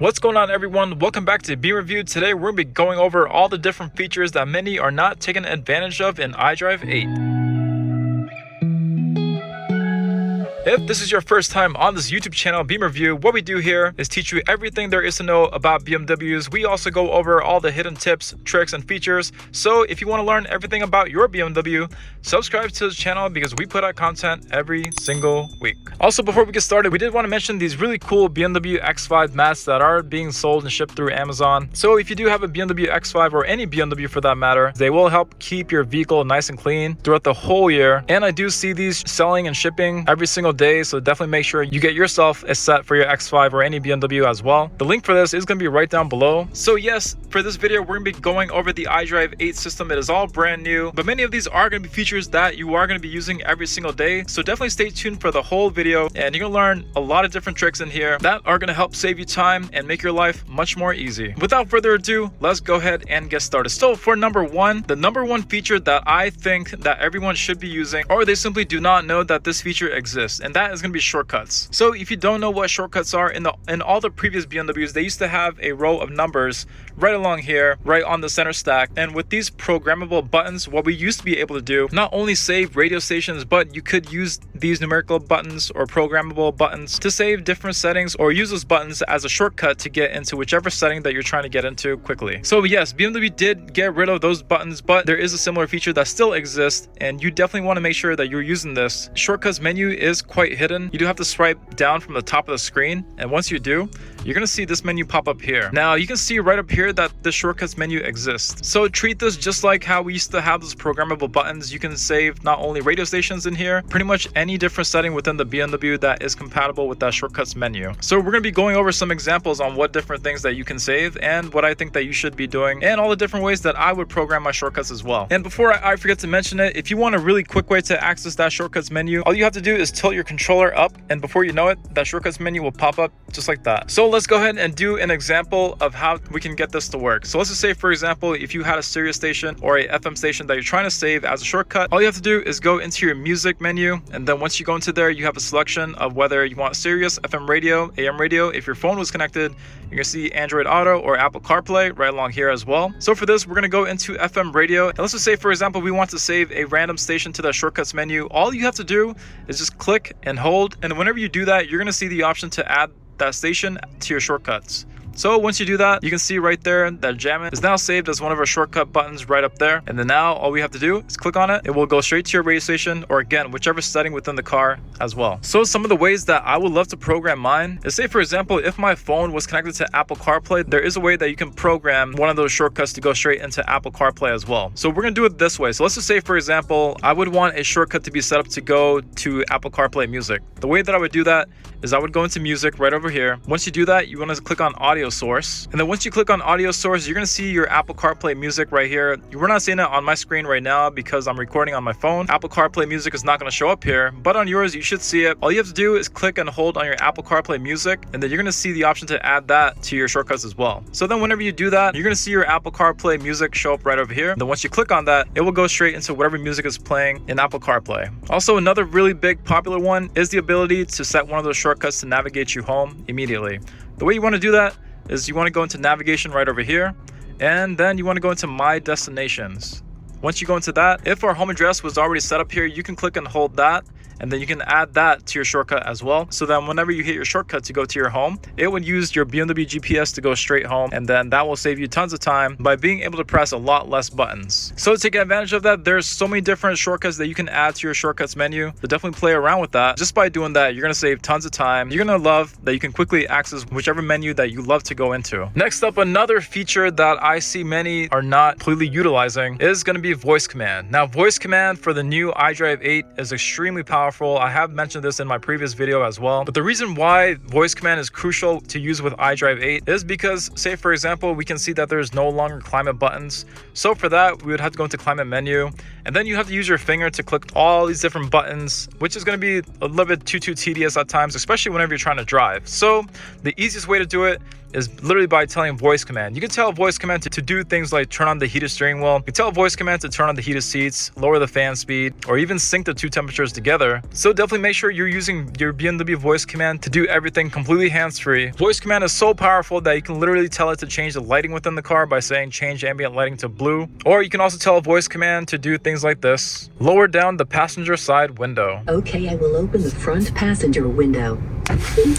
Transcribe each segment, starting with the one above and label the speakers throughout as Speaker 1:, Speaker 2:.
Speaker 1: What's going on, everyone? Welcome back to Be Reviewed. Today we're going to be going over all the different features that many are not taking advantage of in iDrive 8. If this is your first time on this YouTube channel, Beam Review, what we do here is teach you everything there is to know about BMWs. We also go over all the hidden tips, tricks, and features. So if you want to learn everything about your BMW, subscribe to the channel because we put out content every single week. Also, before we get started, we did want to mention these really cool BMW X5 mats that are being sold and shipped through Amazon. So if you do have a BMW X5 or any BMW for that matter, they will help keep your vehicle nice and clean throughout the whole year. And I do see these selling and shipping every single day, so definitely make sure you get yourself a set for your X5 or any BMW as well. The link for this is going to be right down below. So yes, for this video we're going to be going over the iDrive 8 system. It is all brand new, but many of these are going to be features that you are going to be using every single day, so definitely stay tuned for the whole video, and you're going to learn a lot of different tricks in here that are going to help save you time and make your life much more easy. Without further ado, let's go ahead and get started. So for number one, the number one feature that I think that everyone should be using, or they simply do not know that this feature exists, and that is going to be shortcuts. So if you don't know what shortcuts are, in all the previous BMWs, they used to have a row of numbers right along here, right on the center stack. And with these programmable buttons, what we used to be able to do, not only save radio stations, but you could use these numerical buttons or programmable buttons to save different settings, or use those buttons as a shortcut to get into whichever setting that you're trying to get into quickly. So yes, BMW did get rid of those buttons, but there is a similar feature that still exists, and you definitely want to make sure that you're using this. Shortcuts menu is quite hidden. You do have to swipe down from the top of the screen, and once you do, you're going to see this menu pop up here. Now you can see right up here that the shortcuts menu exists. So treat this just like how we used to have those programmable buttons. You can save not only radio stations in here, pretty much any different setting within the BMW that is compatible with that shortcuts menu. So we're going to be going over some examples on what different things that you can save and what I think that you should be doing, and all the different ways that I would program my shortcuts as well. And before I forget to mention it, if you want a really quick way to access that shortcuts menu, all you have to do is tilt your controller up, and before you know it, that shortcuts menu will pop up just like that. So let's go ahead and do an example of how we can get this to work. So let's just say, for example, if you had a Sirius station or a FM station that you're trying to save as a shortcut, all you have to do is go into your music menu, and then once you go into there, you have a selection of whether you want Sirius, FM radio, AM radio. If your phone was connected, you're gonna see Android Auto or Apple CarPlay right along here as well. So for this, we're gonna go into FM radio, and let's just say, for example, we want to save a random station to the shortcuts menu. All you have to do is just click and hold, and whenever you do that, you're gonna see the option to add that station to your shortcuts. So once you do that, you can see right there that Jammin' is now saved as one of our shortcut buttons right up there. And then now all we have to do is click on it. It will go straight to your radio station, or again, whichever setting within the car as well. So some of the ways that I would love to program mine is, say for example, if my phone was connected to Apple CarPlay, there is a way that you can program one of those shortcuts to go straight into Apple CarPlay as well. So we're gonna do it this way. So let's just say, for example, I would want a shortcut to be set up to go to Apple CarPlay Music. The way that I would do that is I would go into music right over here. Once you do that, you want to click on audio source, and then once you click on audio source, you're going to see your Apple CarPlay Music right here. We're not seeing it on my screen right now because I'm recording on my phone. Apple CarPlay Music is not going to show up here, but on yours you should see it. All you have to do is click and hold on your Apple CarPlay Music, and then you're going to see the option to add that to your shortcuts as well. So then whenever you do that, you're going to see your Apple CarPlay Music show up right over here. And then once you click on that, it will go straight into whatever music is playing in Apple CarPlay. Also, another really big popular one is the ability to set one of those shortcuts to navigate you home immediately. The way you want to do that is you want to go into navigation right over here, and then you want to go into my destinations. Once you go into that, if our home address was already set up here, you can click and hold that, and then you can add that to your shortcut as well. So then whenever you hit your shortcut to go to your home, it would use your BMW GPS to go straight home, and then that will save you tons of time by being able to press a lot less buttons. So to take advantage of that, there's so many different shortcuts that you can add to your shortcuts menu. So definitely play around with that. Just by doing that, you're gonna save tons of time. You're gonna love that you can quickly access whichever menu that you love to go into. Next up, another feature that I see many are not completely utilizing is gonna be voice command. Now, voice command for the new iDrive 8 is extremely powerful. I have mentioned this in my previous video as well, but the reason why voice command is crucial to use with iDrive 8 is because, say for example, we can see that there's no longer climate buttons. So for that, we would have to go into climate menu, and then you have to use your finger to click all these different buttons, which is going to be a little bit too tedious at times, especially whenever you're trying to drive. So the easiest way to do it is literally by telling voice command. You can tell voice command to do things like turn on the heated steering wheel. You can tell voice command to turn on the heated seats, lower the fan speed, or even sync the two temperatures together. So definitely make sure you're using your BMW voice command to do everything completely hands-free. Voice command is so powerful that you can literally tell it to change the lighting within the car by saying change ambient lighting to blue. Or you can also tell voice command to do things like this. Lower down the passenger side window.
Speaker 2: Okay, I will open the front passenger window.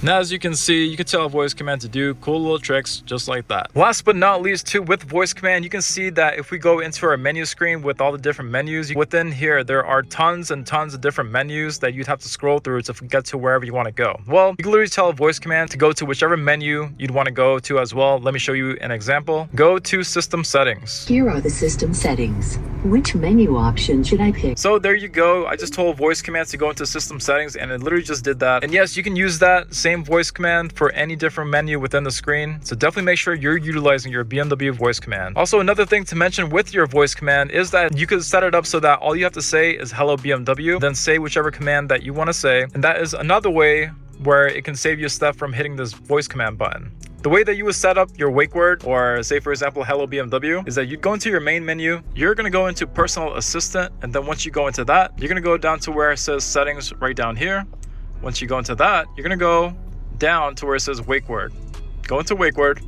Speaker 1: Now, as you can see, you can tell voice command to do cool little tricks just like that. Last but not least, too, with voice command, you can see that if we go into our menu screen with all the different menus, within here, there are tons and tons of different menus that you'd have to scroll through to get to wherever you want to go. Well, you can literally tell voice command to go to whichever menu you'd want to go to as well. Let me show you an example. Go to system settings.
Speaker 2: Here are the system settings. Which menu option should I pick?
Speaker 1: So there you go. I just told voice commands to go into system settings and it literally just did that. And yes, you can use that same voice command for any different menu within the screen. So definitely make sure you're utilizing your BMW voice command. Also, another thing to mention with your voice command is that you could set it up so that all you have to say is hello BMW, then say whichever command that you want to say. And that is another way where it can save you a step from hitting this voice command button. The way that you would set up your wake word, or say for example hello BMW, is that you'd go into your main menu, you're going to go into personal assistant, and then once you go into that, you're going to go down to where it says settings right down here. Once you go into that, you're going to go down to where it says wake word. Go into wake word,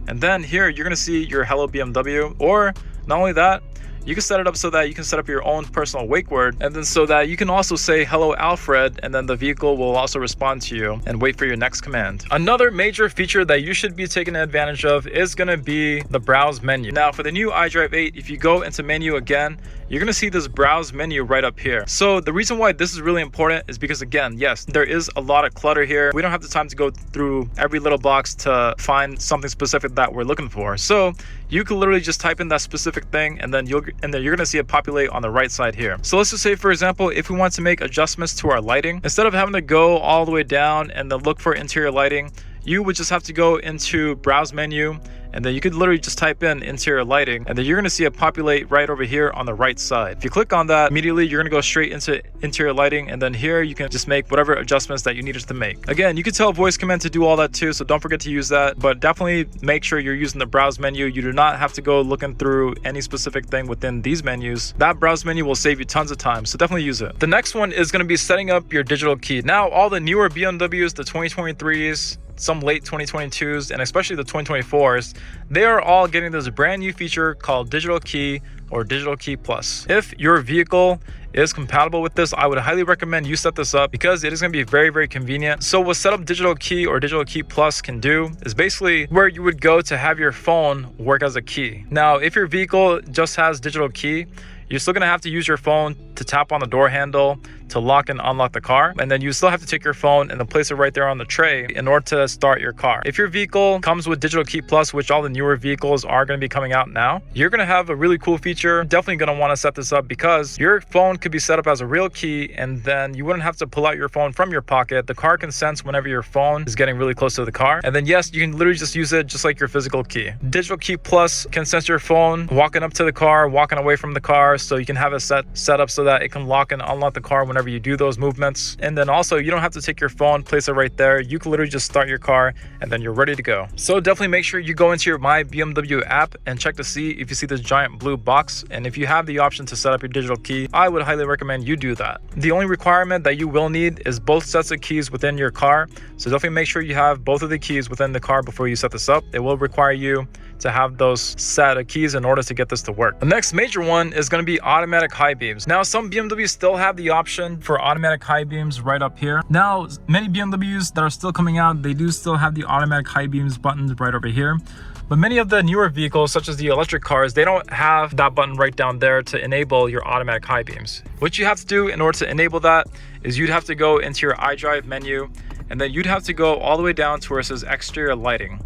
Speaker 1: and then here you're going to see your hello BMW, or not only that, you can set it up so that you can set up your own personal wake word, and then so that you can also say hello Alfred, and then the vehicle will also respond to you and wait for your next command. Another major feature that you should be taking advantage of is going to be the browse menu. Now for the new iDrive 8, if you go into menu again, you're going to see this browse menu right up here. So the reason why this is really important is because, again, yes, there is a lot of clutter here. We don't have the time to go through every little box to find something specific that we're looking for. So you can literally just type in that specific thing, and then you're going to see it populate on the right side here. So let's just say, for example, if we want to make adjustments to our lighting, instead of having to go all the way down and then look for interior lighting, you would just have to go into browse menu, and then you could literally just type in interior lighting, and then you're going to see it populate right over here on the right side. If you click on that, immediately you're going to go straight into interior lighting, and then here you can just make whatever adjustments that you needed to make. Again, you can tell voice command to do all that too, so don't forget to use that, but definitely make sure you're using the browse menu. You do not have to go looking through any specific thing within these menus. That browse menu will save you tons of time, so definitely use it. The next one is going to be setting up your digital key. Now, all the newer BMWs, the 2023s, some late 2022s, and especially the 2024s, they are all getting this brand new feature called Digital Key or Digital Key Plus. If your vehicle is compatible with this, I would highly recommend you set this up because it is going to be very, very convenient. So what Setup Digital Key or Digital Key Plus can do is basically where you would go to have your phone work as a key. Now, if your vehicle just has digital key, you're still going to have to use your phone to tap on the door handle to lock and unlock the car, and then you still have to take your phone and then place it right there on the tray in order to start your car. If your vehicle comes with Digital Key Plus, which all the newer vehicles are going to be coming out now, you're going to have a really cool feature. Definitely going to want to set this up because your phone could be set up as a real key, and then you wouldn't have to pull out your phone from your pocket. The car can sense whenever your phone is getting really close to the car, and then yes, you can literally just use it just like your physical key. Digital Key Plus can sense your phone walking up to the car, walking away from the car, so you can have it set up so that it can lock and unlock the car whenever you do those movements. And then also, you don't have to take your phone, place it right there. You can literally just start your car and then you're ready to go. So definitely make sure you go into your My BMW app and check to see if you see this giant blue box, and if you have the option to set up your digital key, I would highly recommend you do that. The only requirement that you will need is both sets of keys within your car, so definitely make sure you have both of the keys within the car before you set this up. It will require you to have those set of keys in order to get this to work. The next major one is going to be automatic high beams. Now, some BMWs still have the option for automatic high beams right up here. Now, many BMWs that are still coming out, they do still have the automatic high beams buttons right over here. But many of the newer vehicles, such as the electric cars, they don't have that button right down there to enable your automatic high beams. What you have to do in order to enable that is you'd have to go into your iDrive menu, and then you'd have to go all the way down to where it says exterior lighting.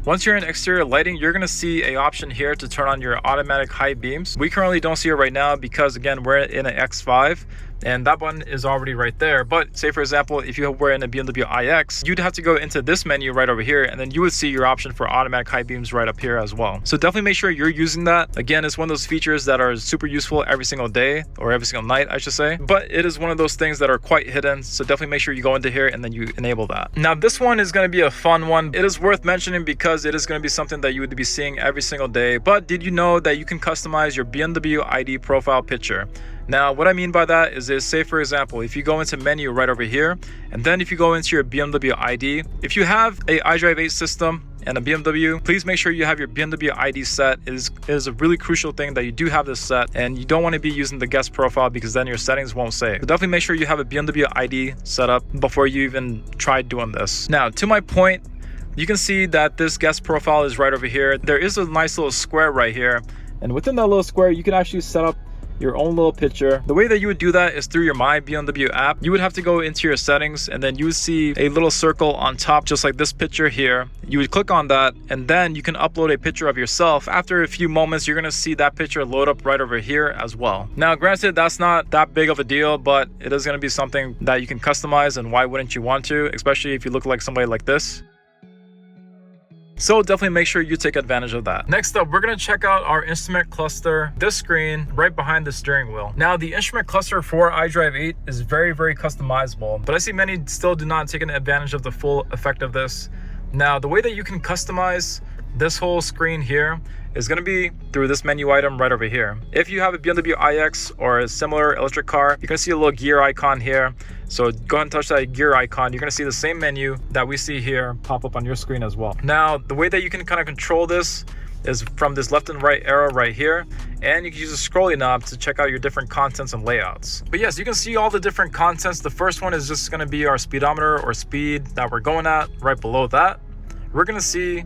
Speaker 1: Once you're in exterior lighting, you're going to see an option here to turn on your automatic high beams. We currently don't see it right now because, again, we're in an X5, and that button is already right there. But say for example, if you were in a BMW iX, you'd have to go into this menu right over here, and then you would see your option for automatic high beams right up here as well. So definitely make sure you're using that. Again, it's one of those features that are super useful every single day, or every single night I should say, but it is one of those things that are quite hidden. So definitely make sure you go into here and then you enable that. Now this one is going to be a fun one. It is worth mentioning because it is going to be something that you would be seeing every single day. But did you know that you can customize your BMW ID profile picture? Now, what I mean by that is say for example, if you go into menu right over here, and then if you go into your BMW ID, if you have a iDrive 8 system and a BMW, please make sure you have your BMW ID set. It is a really crucial thing that you do have this set, and you don't want to be using the guest profile because then your settings won't save. So definitely make sure you have a BMW ID set up before you even try doing this. Now, to my point, you can see that this guest profile is right over here. There is a nice little square right here, and within that little square, you can actually set up your own little picture. The way that you would do that is through your My BMW app. You would have to go into your settings, and then you would see a little circle on top, just like this picture here. You would click on that, and then you can upload a picture of yourself. After a few moments, you're gonna see that picture load up right over here as well. Now, granted, that's not that big of a deal, but it is gonna be something that you can customize, and why wouldn't you want to, especially if you look like somebody like this. So definitely make sure you take advantage of that. Next up, we're going to check out our instrument cluster, this screen right behind the steering wheel. Now, the instrument cluster for iDrive 8 is very customizable, but I see many still do not take advantage of the full effect of this. Now, the way that you can customize this whole screen here is going to be through this menu item right over here. If you have a BMW iX or a similar electric car, you're going to see a little gear icon here. So go ahead and touch that gear icon. You're going to see the same menu that we see here pop up on your screen as well. Now, the way that you can kind of control this is from this left and right arrow right here, and you can use a scrolling knob to check out your different contents and layouts. But yes, you can see all the different contents. The first one is just going to be our speedometer or speed that we're going at. Right below that, we're going to see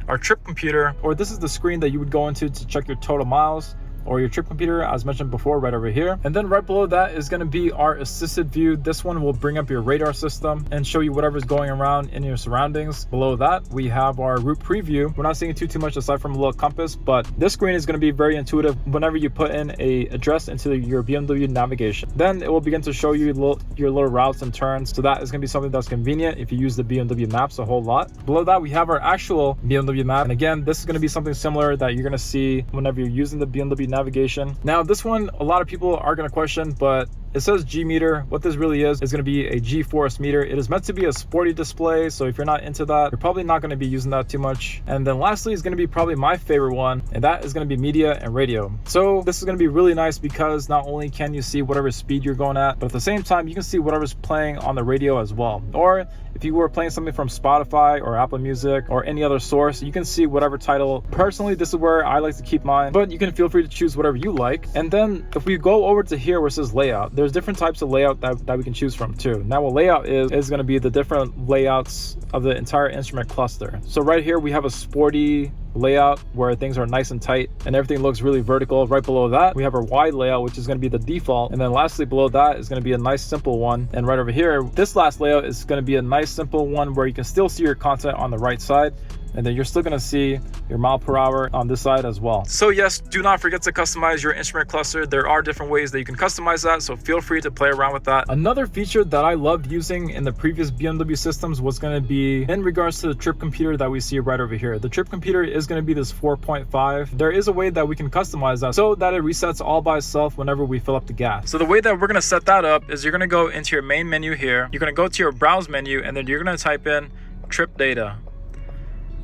Speaker 1: our trip computer, or this is the screen that you would go into to check your total miles, or your trip computer, as mentioned before, right over here. And then right below that is going to be our assisted view. This one will bring up your radar system and show you whatever's going around in your surroundings. Below that, we have our route preview. We're not seeing too much aside from a little compass, but this screen is going to be very intuitive whenever you put in a address into your BMW navigation. Then it will begin to show you your little routes and turns. So that is going to be something that's convenient if you use the BMW maps a whole lot. Below that, we have our actual BMW map. And again, this is going to be something similar that you're going to see whenever you're using the BMW navigation. Now, this one, a lot of people are going to question, but it says G meter. What this really is going to be a G-force meter. It is meant to be a sporty display, so if you're not into that, you're probably not going to be using that too much. And then lastly is going to be probably my favorite one, and that is going to be media and radio. So this is going to be really nice because not only can you see whatever speed you're going at, but at the same time you can see whatever's playing on the radio as well. Or if you were playing something from Spotify or Apple Music or any other source, you can see whatever title. Personally, this is where I like to keep mine, but you can feel free to choose whatever you like. And then if we go over to here where it says layout, there's different types of layout that we can choose from too. Now, what layout is going to be the different layouts of the entire instrument cluster. So right here we have a sporty layout where things are nice and tight and everything looks really vertical. Right below that, we have our wide layout, which is going to be the default. And then lastly, below that is going to be a nice simple one. And right over here, this last layout is going to be a nice simple one where you can still see your content on the right side, and then you're still going to see your mile per hour on this side as well. So yes, do not forget to customize your instrument cluster. There are different ways that you can customize that, so feel free to play around with that. Another feature that I loved using in the previous BMW systems was going to be in regards to the trip computer that we see right over here. The trip computer is going to be this 4.5. There is a way that we can customize that so that it resets all by itself whenever we fill up the gas. So the way that we're going to set that up is you're going to go into your main menu here. You're going to go to your browse menu, and then you're going to type in trip data.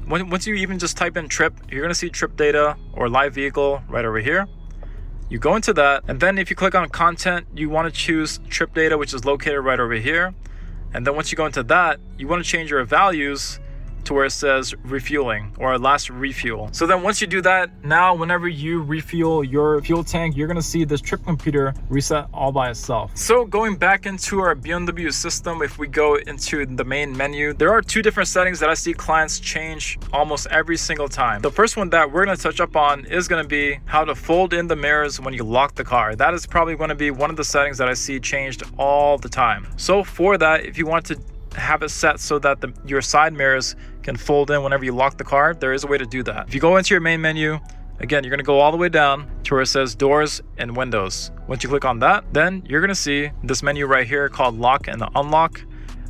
Speaker 1: Once you even just type in trip, you're going to see trip data or live vehicle right over here. You go into that, and then if you click on content, you want to choose trip data, which is located right over here. And then once you go into that, you want to change your values to where it says refueling or last refuel. So then once you do that, now whenever you refuel your fuel tank, you're gonna see this trip computer reset all by itself. So going back into our BMW system, if we go into the main menu, there are two different settings that I see clients change almost every single time. The first one that we're gonna touch up on is gonna be how to fold in the mirrors when you lock the car. That is probably gonna be one of the settings that I see changed all the time. So for that, if you want to have it set so that your side mirrors can fold in whenever you lock the car, there is a way to do that. If you go into your main menu, again, you're gonna go all the way down to where it says doors and windows. Once you click on that, then you're gonna see this menu right here called lock and unlock.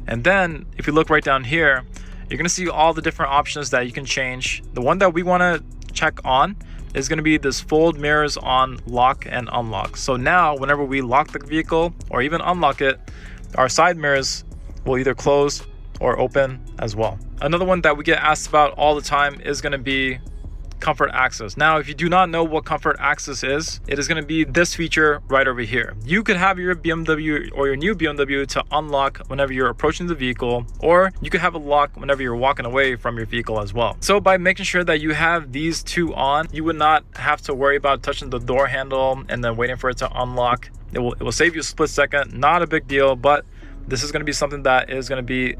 Speaker 1: And then if you look right down here, you're gonna see all the different options that you can change. The one that we wanna check on is gonna be this fold mirrors on lock and unlock. So now whenever we lock the vehicle or even unlock it, our side mirrors will either close or open as well. Another one that we get asked about all the time is gonna be comfort access. Now, if you do not know what comfort access is, it is going to be this feature right over here. You could have your BMW or your new BMW to unlock whenever you're approaching the vehicle, or you could have a lock whenever you're walking away from your vehicle as well. So by making sure that you have these two on, you would not have to worry about touching the door handle and then waiting for it to unlock. It will save you a split second. Not a big deal, but this is going to be something that is going to be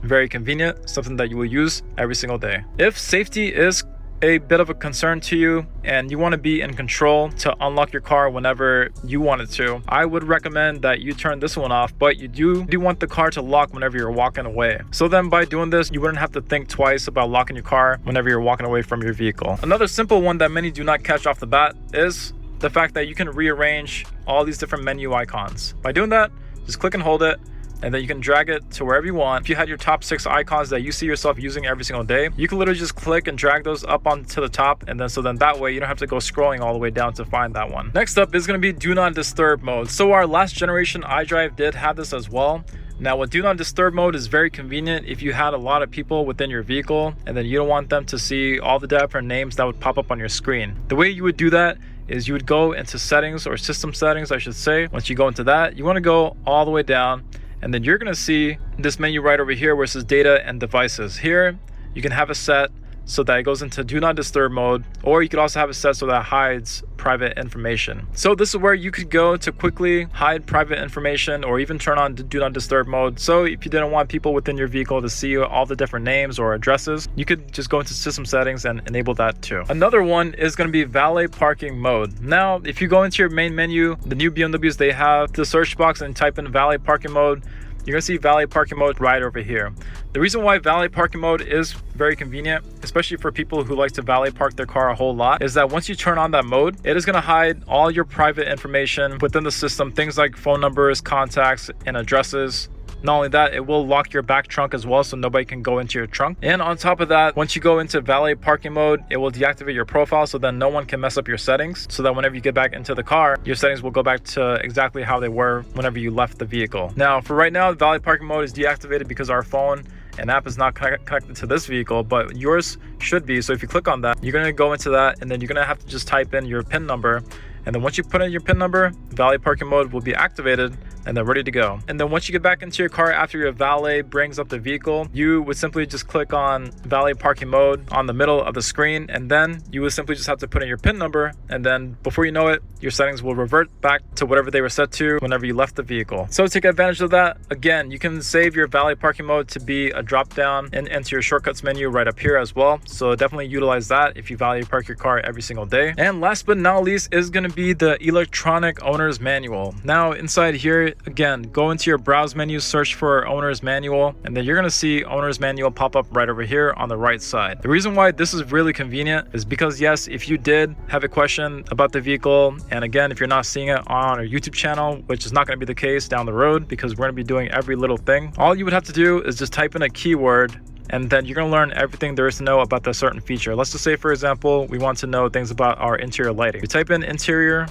Speaker 1: very convenient, something that you will use every single day. If safety is a bit of a concern to you and you want to be in control to unlock your car whenever you want it to, I would recommend that you turn this one off, but you do want the car to lock whenever you're walking away. So then by doing this, you wouldn't have to think twice about locking your car whenever you're walking away from your vehicle. Another simple one that many do not catch off the bat is the fact that you can rearrange all these different menu icons. By doing that, just click and hold it, and then you can drag it to wherever you want. If you had your top 6 icons that you see yourself using every single day, you can literally just click and drag those up onto the top, and then that way you don't have to go scrolling all the way down to find that one. Next up is going to be do not disturb mode. So our last generation iDrive did have this as well. Now with do not disturb mode is very convenient if you had a lot of people within your vehicle and then you don't want them to see all the different names that would pop up on your screen. The way you would do that is you would go into settings, or system settings I should say. Once you go into that, you want to go all the way down, and then you're going to see this menu right over here where it says data and devices. Here you can have it set so that it goes into do not disturb mode, or you could also have it set so that it hides private information. So this is where you could go to quickly hide private information or even turn on do not disturb mode. So if you didn't want people within your vehicle to see all the different names or addresses, you could just go into system settings and enable that too. Another one is going to be valet parking mode. Now if you go into your main menu, the new BMWs, they have the search box and type in valet parking mode, you're going to see valet parking mode right over here. The reason why valet parking mode is very convenient, especially for people who like to valet park their car a whole lot, is that once you turn on that mode, it is going to hide all your private information within the system, things like phone numbers, contacts, and addresses. Not only that, it will lock your back trunk as well, so nobody can go into your trunk. And on top of that, once you go into valet parking mode, it will deactivate your profile so then no one can mess up your settings, so that whenever you get back into the car, your settings will go back to exactly how they were whenever you left the vehicle. Now, for right now, valet parking mode is deactivated because our phone and app is not connected to this vehicle, but yours should be. So if you click on that, you're going to go into that, and then you're going to have to just type in your PIN number. And then once you put in your PIN number, valet parking mode will be activated and then ready to go. And then once you get back into your car after your valet brings up the vehicle, you would simply just click on valet parking mode on the middle of the screen, and then you would simply just have to put in your PIN number, and then before you know it, your settings will revert back to whatever they were set to whenever you left the vehicle. So to take advantage of that, again, you can save your valet parking mode to be a drop down and into your shortcuts menu right up here as well. So definitely utilize that if you valet park your car every single day. And last but not least is going to be the electronic owner's manual. Now inside here, again, go into your browse menu, search for owner's manual, and then you're going to see owner's manual pop up right over here on the right side. The reason why this is really convenient is because yes, if you did have a question about the vehicle, and again, if you're not seeing it on our YouTube channel, which is not going to be the case down the road because we're going to be doing every little thing, all you would have to do is just type in a keyword, and then you're going to learn everything there is to know about that certain feature. Let's just say, for example, we want to know things about our interior lighting. You type in interior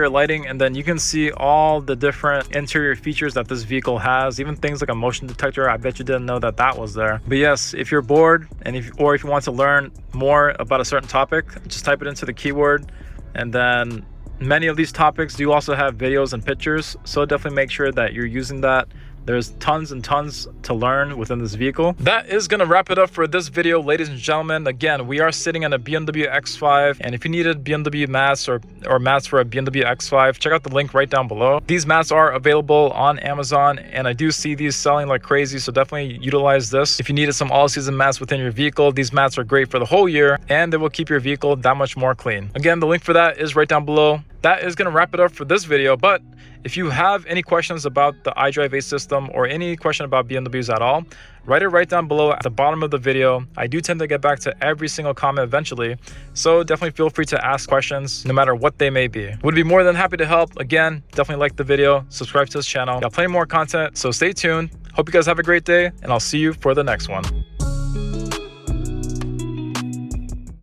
Speaker 1: lighting, and then you can see all the different interior features that this vehicle has, even things like a motion detector. I bet you didn't know that that was there. But yes, if you're bored and if you want to learn more about a certain topic, just type it into the keyword, and then many of these topics do also have videos and pictures, so definitely make sure that you're using that. There's tons and tons to learn within this vehicle. That is going to wrap it up for this video, ladies and gentlemen. Again, we are sitting in a BMW X5, and if you needed BMW mats or mats for a BMW X5, check out the link right down below. These mats are available on Amazon, and I do see these selling like crazy, so definitely utilize this. If you needed some all-season mats within your vehicle, these mats are great for the whole year, and they will keep your vehicle that much more clean. Again, the link for that is right down below. that is going to wrap it up for this video. But if you have any questions about the iDrive 8 system or any question about BMWs at all, write it right down below at the bottom of the video. I do tend to get back to every single comment eventually, so definitely feel free to ask questions no matter what they may be. Would be more than happy to help. Again, definitely like the video, subscribe to this channel. Got plenty more content, so stay tuned. Hope you guys have a great day, and I'll see you for the next one.